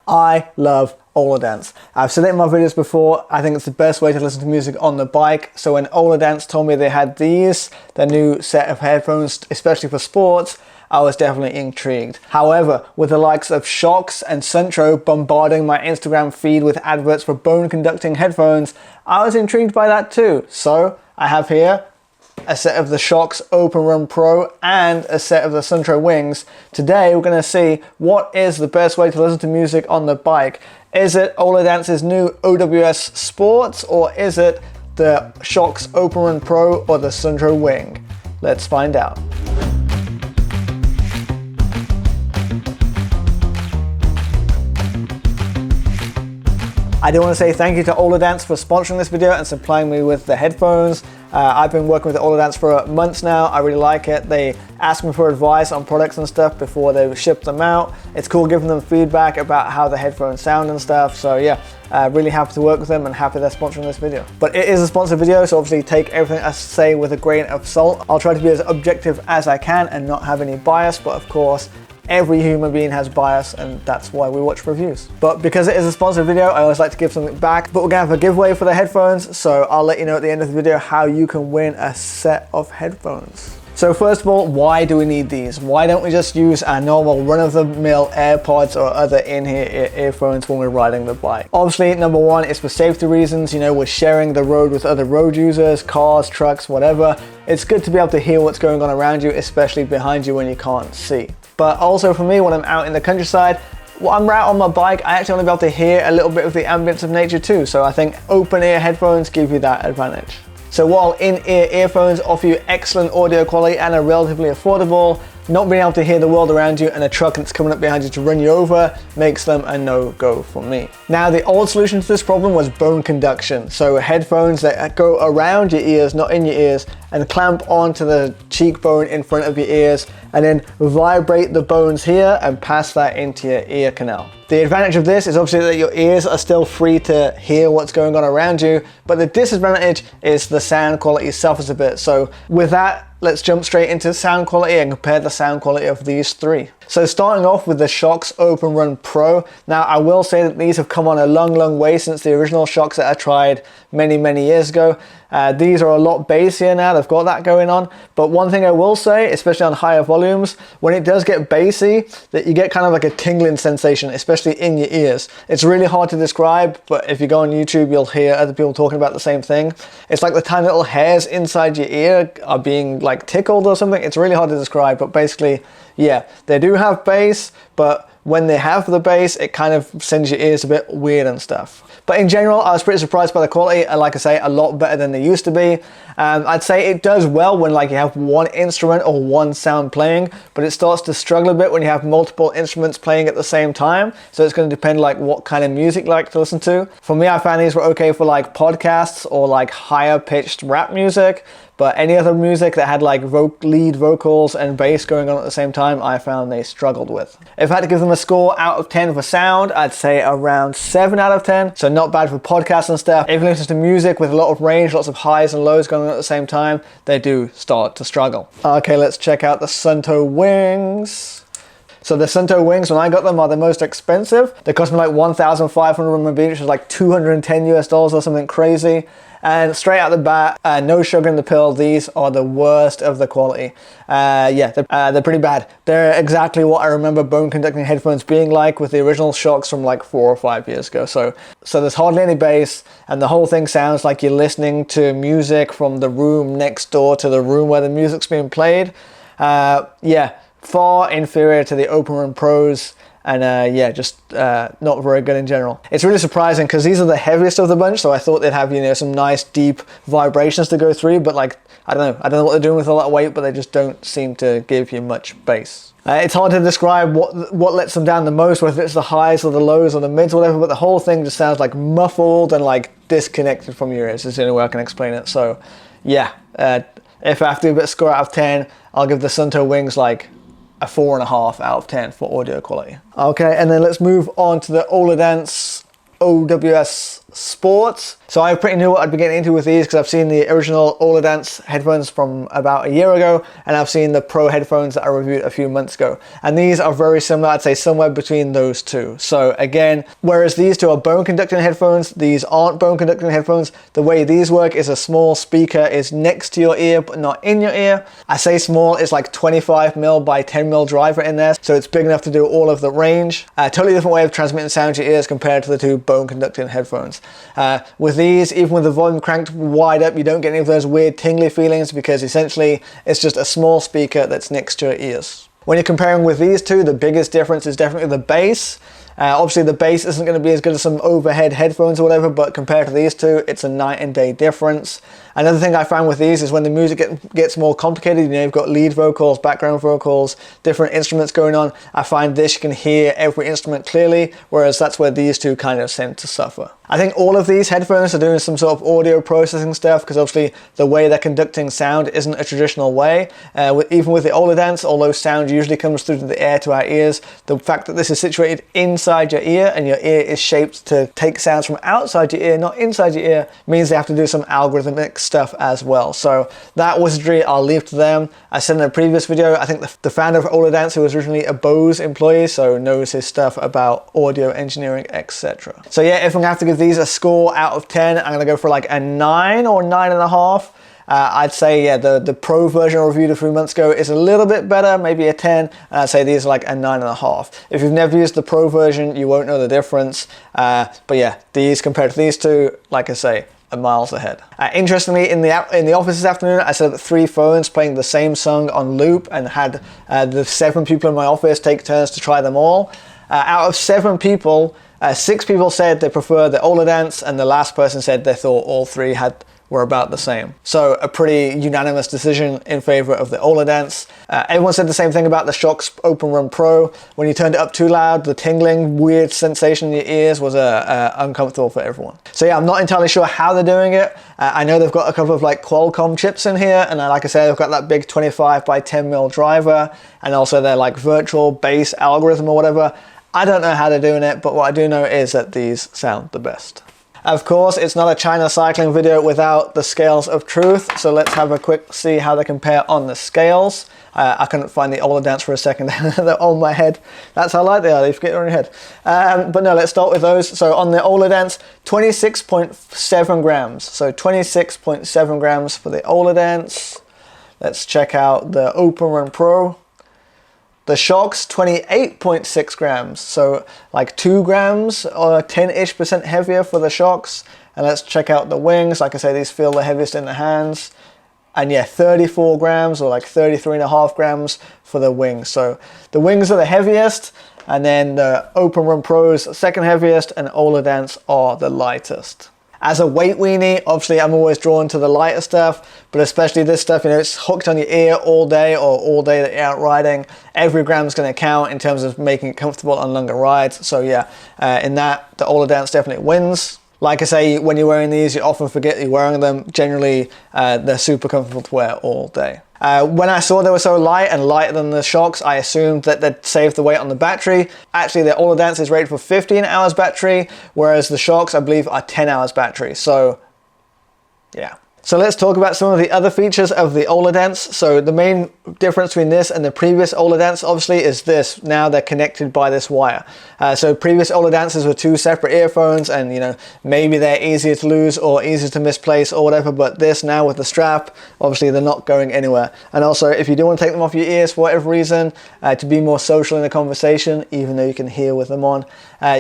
I love Oladance. I've said it in my videos before, I think it's the best way to listen to music on the bike. So when Oladance told me they had these, their new set of headphones, especially for sports, I was definitely intrigued. However, with the likes of Shokz and SUUNTO bombarding my Instagram feed with adverts for bone conducting headphones, I was intrigued by that too. So I have here a set of the Shokz Openrun Pro and a set of the SUUNTO Wings. Today we're going to see what is the best way to listen to music on the bike. Is it Oladance's new OWS Sports, or is it the Shokz Openrun Pro or the SUUNTO Wing? Let's find out. I do want to say thank you to Oladance for sponsoring this video and supplying me with the headphones. I've been working with Oladance for months now. I really like it. They ask me for advice on products and stuff before they ship them out. It's cool giving them feedback about how the headphones sound and stuff. So yeah, really happy to work with them and happy they're sponsoring this video. But it is a sponsored video, so obviously take everything I say with a grain of salt. I'll try to be as objective as I can and not have any bias, but of course, every human being has bias, and that's why we watch reviews. But because it is a sponsored video, I always like to give something back. But we're gonna have a giveaway for the headphones, so I'll let you know at the end of the video how you can win a set of headphones. So first of all, why do we need these? Why don't we just use our normal run-of-the-mill AirPods or other in-ear earphones when we're riding the bike? Obviously, number one is for safety reasons. You know, we're sharing the road with other road users, cars, trucks, whatever. It's good to be able to hear what's going on around you, especially behind you when you can't see. But also for me, when I'm out in the countryside, when I'm out on my bike, I actually want to be able to hear a little bit of the ambience of nature too. So I think open ear headphones give you that advantage. So while in-ear earphones offer you excellent audio quality and are relatively affordable, not being able to hear the world around you and a truck that's coming up behind you to run you over makes them a no-go for me. Now, the old solution to this problem was bone conduction. So headphones that go around your ears, not in your ears, and clamp onto the cheekbone in front of your ears, and then vibrate the bones here and pass that into your ear canal. The advantage of this is obviously that your ears are still free to hear what's going on around you, but the disadvantage is the sound quality suffers a bit. So with that, let's jump straight into sound quality and compare the sound quality of these three. So starting off with the Shokz Openrun Pro. Now I will say that these have come on a long way since the original Shokz that I tried many years ago. These are a lot bassier now, they've got that going on. But one thing I will say, especially on higher volumes, when it does get bassy, that you get kind of like a tingling sensation, especially in your ears. It's really hard to describe, but if you go on YouTube, you'll hear other people talking about the same thing. It's like the tiny little hairs inside your ear are being like tickled or something. It's really hard to describe, but basically, yeah, they do have bass, but when they have the bass, it kind of sends your ears a bit weird and stuff. But in general, I was pretty surprised by the quality, and like I say, a lot better than they used to be. I'd say it does well when like you have one instrument or one sound playing, but it starts to struggle a bit when you have multiple instruments playing at the same time. So it's going to depend like what kind of music you like to listen to. For me, I found these were okay for like podcasts or like higher pitched rap music. But any other music that had like lead vocals and bass going on at the same time, I found they struggled with. If I had to give them a score out of 10 for sound, I'd say around 7 out of 10. So not bad for podcasts and stuff. If you listen to music with a lot of range, lots of highs and lows going on at the same time, they do start to struggle. Okay, let's check out the SUUNTO Wings. So the SUUNTO Wings, when I got them, are the most expensive. They cost me like 1,500 RMB, which is like $210 US or something crazy. And straight out the bat, no sugar in the pill, these are the worst of the quality. Yeah, they're pretty bad. They're exactly what I remember bone conducting headphones being like with the original Shokz from like 4 or 5 years ago. So there's hardly any bass, and the whole thing sounds like you're listening to music from the room next door to the room where the music's being played. Yeah, far inferior to the Openrun Pros. And yeah, just not very good in general. It's really surprising because these are the heaviest of the bunch, so I thought they'd have, you know, some nice deep vibrations to go through, but like, I don't know what they're doing with all that weight, but they just don't seem to give you much bass. It's hard to describe what lets them down the most, whether it's the highs or the lows or the mids or whatever, but the whole thing just sounds like muffled and like disconnected from your ears. Is the only way I can explain it. So yeah, if I have to do a bit of score out of 10, I'll give the SUUNTO Wings like a 4.5 out of 10 for audio quality. Okay, and then let's move on to the Oladance OWS Sports. So I pretty knew what I'd be getting into with these because I've seen the original Oladance headphones from about a year ago, and I've seen the Pro headphones that I reviewed a few months ago. And these are very similar, I'd say somewhere between those two. So again, whereas these two are bone conducting headphones, these aren't bone conducting headphones. The way these work is a small speaker is next to your ear, but not in your ear. I say small, it's like 25mm by 10mm driver in there. So it's big enough to do all of the range. Totally different way of transmitting sound to your ears compared to the two bone conducting headphones. With these, even with the volume cranked wide up, you don't get any of those weird tingly feelings because essentially it's just a small speaker that's next to your ears. When you're comparing with these two, the biggest difference is definitely the bass. Obviously the bass isn't going to be as good as some overhead headphones or whatever, but compared to these two, it's a night and day difference. Another thing I found with these is when the music gets more complicated, you know, you've got lead vocals, background vocals, different instruments going on. I find this you can hear every instrument clearly, whereas that's where these two kind of tend to suffer. I think all of these headphones are doing some sort of audio processing stuff because obviously the way they're conducting sound isn't a traditional way. Even with the Oladance, although sound usually comes through the air to our ears, the fact that this is situated inside your ear and your ear is shaped to take sounds from outside your ear, not inside your ear, means they have to do some algorithmic stuff as well. So that wizardry I'll leave to them. I said in a previous video, I think the founder of Oladance, who was originally a Bose employee, so knows his stuff about audio engineering, etc. So yeah, if I'm gonna have to give these a score out of 10, I'm gonna go for like a 9 or 9.5. I'd say, yeah, the Pro version I reviewed a few months ago is a little bit better, maybe a 10, and I'd say these are like a 9.5. If you've never used the Pro version, you won't know the difference. But yeah, these compared to these two, like I say, are miles ahead. Interestingly, in the office this afternoon, I set up 3 phones playing the same song on loop and had the 7 people in my office take turns to try them all. Out of 7 people, 6 people said they prefer the Oladance, and the last person said they thought all 3 were about the same. So a pretty unanimous decision in favor of the Oladance. Everyone said the same thing about the Shokz Openrun Pro. When you turned it up too loud, the tingling, weird sensation in your ears was uncomfortable for everyone. So yeah, I'm not entirely sure how they're doing it. I know they've got a couple of like Qualcomm chips in here, and like I said, they've got that big 25 by 10mm driver, and also their like virtual bass algorithm or whatever. I don't know how they're doing it, but what I do know is that these sound the best. Of course, it's not a China cycling video without the scales of truth, so let's have a quick see how they compare on the scales. I couldn't find the Oladance for a second, they're on my head. That's how light they are, they forget on your head. But no, let's start with those. So on the Oladance, 26.7 grams. So 26.7 grams for the Oladance. Let's check out the Openrun Pro. The Shokz, 28.6 grams, so like 2 grams or 10-ish% heavier for the Shokz. And let's check out the Wings. Like I say, these feel the heaviest in the hands. And yeah, 34 grams or like 33.5 grams for the Wings. So the Wings are the heaviest, and then the Openrun Pros second heaviest, and Oladance are the lightest. As a weight weenie, obviously I'm always drawn to the lighter stuff, but especially this stuff, you know, it's hooked on your ear all day or all day that you're out riding. Every gram's gonna count in terms of making it comfortable on longer rides. So yeah, in that, the Oladance definitely wins. Like I say, when you're wearing these, you often forget you're wearing them. Generally, they're super comfortable to wear all day. When I saw they were so light and lighter than the Shokz, I assumed that they'd save the weight on the battery. Actually, the Oladance is rated for 15 hours battery, whereas the Shokz, I believe, are 10 hours battery. So, yeah. So let's talk about some of the other features of the Oladance. So the main difference between this and the previous Oladance obviously is this. Now they're connected by this wire. So previous Oladances were 2 separate earphones, and you know, maybe they're easier to lose or easier to misplace or whatever, but this now with the strap, obviously they're not going anywhere. And also, if you do want to take them off your ears for whatever reason, to be more social in the conversation, even though you can hear with them on,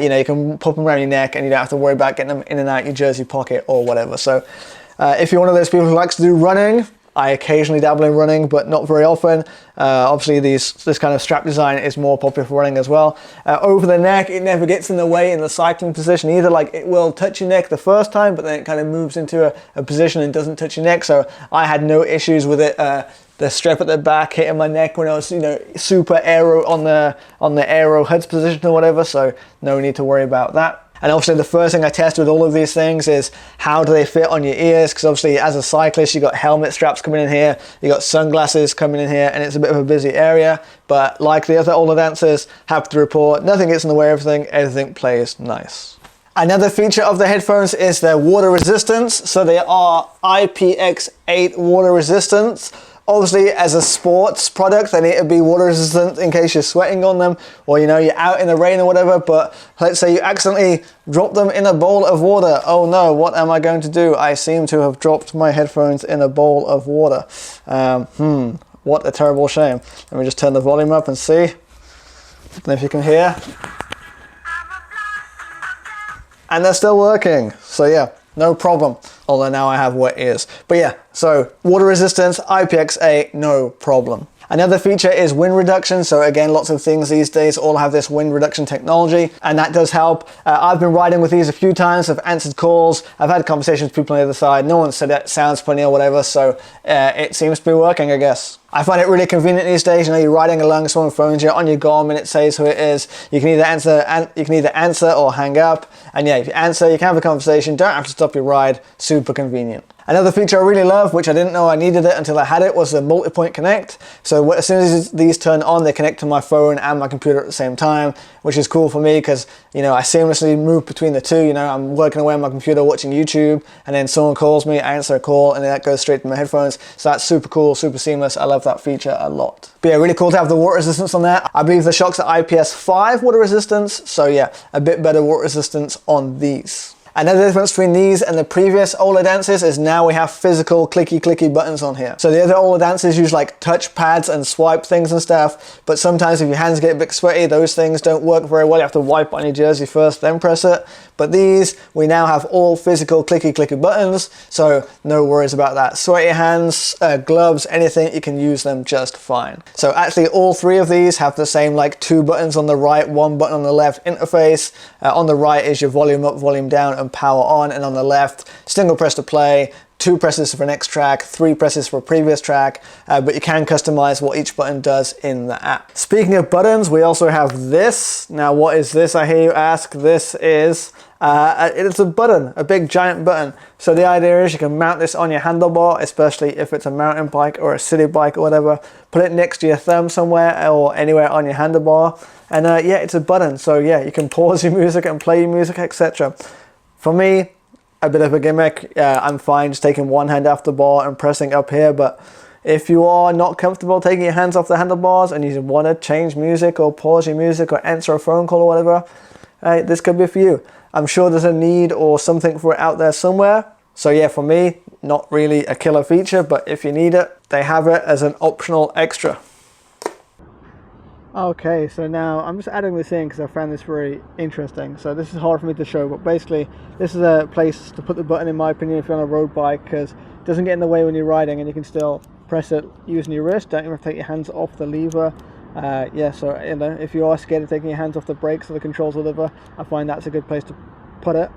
you know, you can pop them around your neck and you don't have to worry about getting them in and out your jersey pocket or whatever. So if you're one of those people who likes to do running, I occasionally dabble in running, but not very often. Obviously, this kind of strap design is more popular for running as well. Over the neck, it never gets in the way in the cycling position either. Like, it will touch your neck the first time, but then it kind of moves into a position and doesn't touch your neck. So I had no issues with it. The strap at the back hitting my neck when I was, you know, super aero on the aero HUDs position or whatever. So no need to worry about that. And obviously the first thing I test with all of these things is how do they fit on your ears, because obviously as a cyclist you got helmet straps coming in here, you got sunglasses coming in here, and it's a bit of a busy area. But like the other Oladances, happy to report, nothing gets in the way of everything plays nice. Another feature of the headphones is their water resistance. So they are IPX8 water resistance. Obviously, as a sports product, they need to be water resistant in case you're sweating on them, or you're out in the rain or whatever. But let's say you accidentally drop them in a bowl of water. Oh no, what am I going to do? I seem to have dropped my headphones in a bowl of water. What a terrible shame. Let me just turn the volume up and see. I don't know if you can hear. And they're still working. So yeah, no problem. Although now I have wet ears. But yeah, so water resistance, IPX8, no problem. Another feature is wind reduction. So again, lots of things these days all have this wind reduction technology, and that does help. I've been riding with these a few times. I've answered calls. I've had conversations with people on the other side. No one said it sounds funny or whatever. So it seems to be working, I guess. I find it really convenient these days. You're riding along, someone phones you on your Garmin, it says who it is. You can either answer or hang up. And yeah, if you answer, you can have a conversation. Don't have to stop your ride. Super convenient. Another feature I really love, which I didn't know I needed it until I had it, was the multi-point connect. So as soon as these turn on, they connect to my phone and my computer at the same time, which is cool for me because, I seamlessly move between the two. I'm working away on my computer watching YouTube, and then someone calls me, I answer a call, and then that goes straight to my headphones. So that's super cool, super seamless. I love that feature a lot. But yeah, really cool to have the water resistance on that. I believe the Shokz are IPS5 water resistance. So yeah, a bit better water resistance on these. Another difference between these and the previous Oladances is now we have physical clicky buttons on here. So the other Oladances use like touch pads and swipe things and stuff, but sometimes if your hands get a bit sweaty, those things don't work very well. You have to wipe on your jersey first, then press it. But these, we now have all physical clicky buttons, so no worries about that. Sweaty hands, gloves, anything, you can use them just fine. So actually all three of these have the same like 2 buttons on the right, 1 button on the left interface. On the right is your volume up, volume down, and power on, and on the left, single press to play, 2 presses for next track, 3 presses for previous track, but you can customize what each button does in the app. Speaking of buttons, we also have this. Now what is this, I hear you ask? This is, it's a button, a big giant button. So the idea is you can mount this on your handlebar, especially if it's a mountain bike or a city bike or whatever. Put it next to your thumb somewhere or anywhere on your handlebar. And yeah, it's a button. So yeah, you can pause your music and play your music, etc. For me, a bit of a gimmick. I'm fine just taking one hand off the bar and pressing up here, but if you are not comfortable taking your hands off the handlebars and you want to change music or pause your music or answer a phone call or whatever, this could be for you. I'm sure there's a need or something for it out there somewhere. So yeah, for me, not really a killer feature, but if you need it, they have it as an optional extra. Okay, so now I'm just adding this in because I found this very interesting. So this is hard for me to show, but basically this is a place to put the button, in my opinion, if you're on a road bike, because it doesn't get in the way when you're riding and you can still press it using your wrist. Don't even have to take your hands off the lever. Yeah, so if you are scared of taking your hands off the brakes or the controls or whatever, I find that's a good place to put it.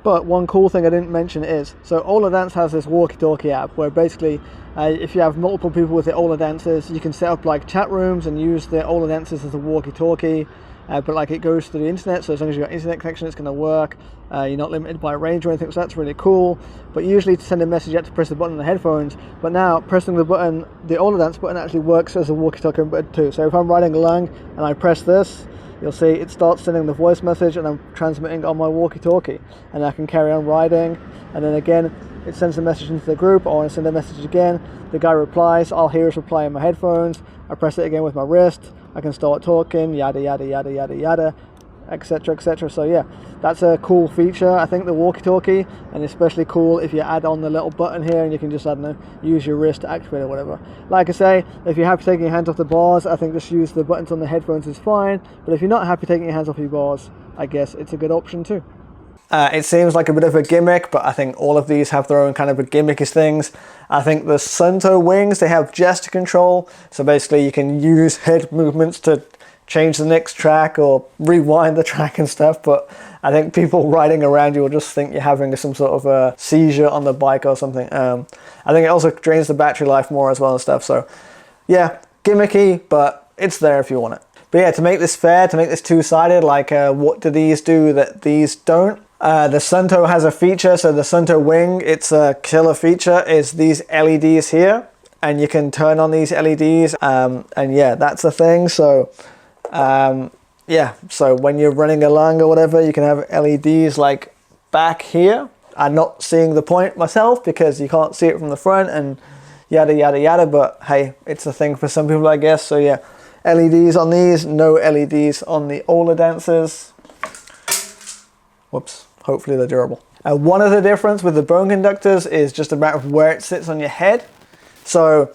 But one cool thing I didn't mention is, so Oladance has this walkie-talkie app where basically if you have multiple people with the Oladances, you can set up like chat rooms and use the Oladances as a walkie-talkie, but like it goes to the internet, so as long as you've got internet connection, it's going to work. You're not limited by range or anything, so that's really cool. But usually to send a message, you have to press the button on the headphones, but now pressing the button, the Oladance button actually works as a walkie-talkie button too. So if I'm riding along and I press this, you'll see it starts sending the voice message and I'm transmitting on my walkie-talkie, and I can carry on riding, and then again it sends a message into the group. I want to send a message again, the guy replies, I'll hear his reply in my headphones, I press it again with my wrist, I can start talking, yada yada yada yada yada, etc etc. So yeah, that's a cool feature, I think, the walkie-talkie, and especially cool if you add on the little button here and you can just, I don't know, use your wrist to activate or whatever. Like I say, if you're happy taking your hands off the bars, I think just use the buttons on the headphones is fine, but if you're not happy taking your hands off your bars, I guess it's a good option too. It seems like a bit of a gimmick, but I think all of these have their own kind of gimmicky things. I think the SUUNTO Wings, they have gesture control, so basically you can use head movements to change the next track or rewind the track and stuff, but I think people riding around you will just think you're having some sort of a seizure on the bike or something. I think it also drains the battery life more as well and stuff, so yeah, gimmicky, but it's there if you want it. But yeah, to make this fair, to make this two-sided, like what do these do that these don't? The SUUNTO has a feature, so the SUUNTO Wing, its a killer feature is these LEDs here, and you can turn on these LEDs, and yeah, that's the thing. So yeah, so when you're running along or whatever, you can have LEDs like back here. I'm not seeing the point myself because you can't see it from the front and yada yada yada, but hey, it's a thing for some people, I guess. So yeah, LEDs on these, no LEDs on the Oladances. Whoops, hopefully they're durable. One other difference with the bone conductors is just about where it sits on your head. So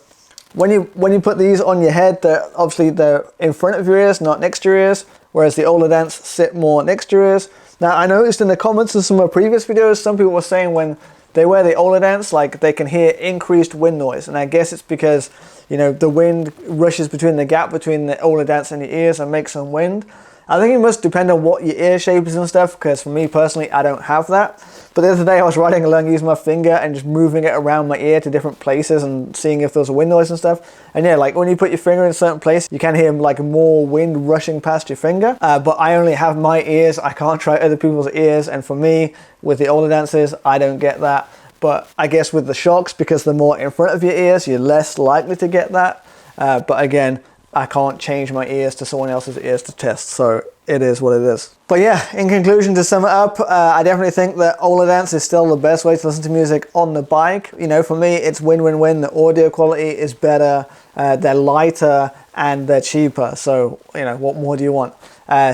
when you put these on your head, they're in front of your ears, not next to your ears, whereas the Oladance sit more next to your ears. Now, I noticed in the comments of some of my previous videos, some people were saying when they wear the Oladance, like they can hear increased wind noise. And I guess it's because, you know, the wind rushes between the gap between the Oladance and your ears and makes some wind. I think it must depend on what your ear shape is and stuff, because for me personally, I don't have that. But the other day I was riding along using my finger and just moving it around my ear to different places and seeing if there was a wind noise and stuff. And yeah, like when you put your finger in a certain place, you can hear like more wind rushing past your finger. But I only have my ears. I can't try other people's ears. And for me, with the Oladances, I don't get that. But I guess with the Shokz, because they're more in front of your ears, you're less likely to get that. But again, I can't change my ears to someone else's ears to test, so it is what it is. But yeah, in conclusion, to sum it up, I definitely think that Oladance is still the best way to listen to music on the bike. You know, for me, it's win-win-win. The audio quality is better, they're lighter, and they're cheaper. So, you know, what more do you want?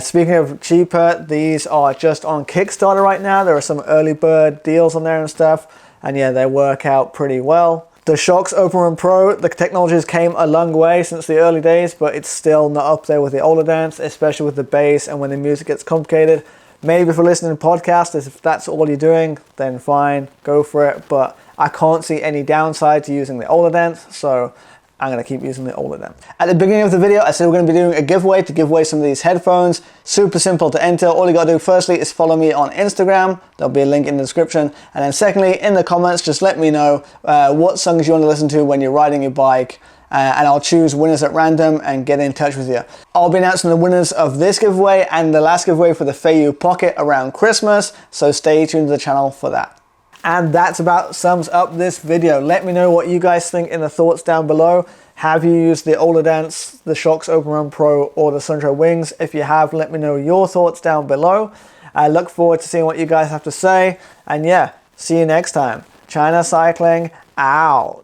Speaking of cheaper, these are just on Kickstarter right now. There are some early bird deals on there and stuff, and yeah, they work out pretty well. The Shokz Openrun Pro, the technologies came a long way since the early days, but it's still not up there with the Oladance, especially with the bass and when the music gets complicated. Maybe for listening to podcasts, if that's all you're doing, then fine, go for it. But I can't see any downside to using the Oladance, so I'm going to keep using the Oladane. At the beginning of the video, I said we're going to be doing a giveaway to give away some of these headphones. Super simple to enter. All you got to do firstly is follow me on Instagram. There'll be a link in the description. And then secondly, in the comments, just let me know what songs you want to listen to when you're riding your bike. And I'll choose winners at random and get in touch with you. I'll be announcing the winners of this giveaway and the last giveaway for the Feiyu Pocket around Christmas. So stay tuned to the channel for that. And that's about sums up this video. Let me know what you guys think in the thoughts down below. Have you used the Oladance, the Shokz Openrun Pro, or the SUUNTO Wings? If you have, let me know your thoughts down below. I look forward to seeing what you guys have to say. And yeah, see you next time. China Cycling out.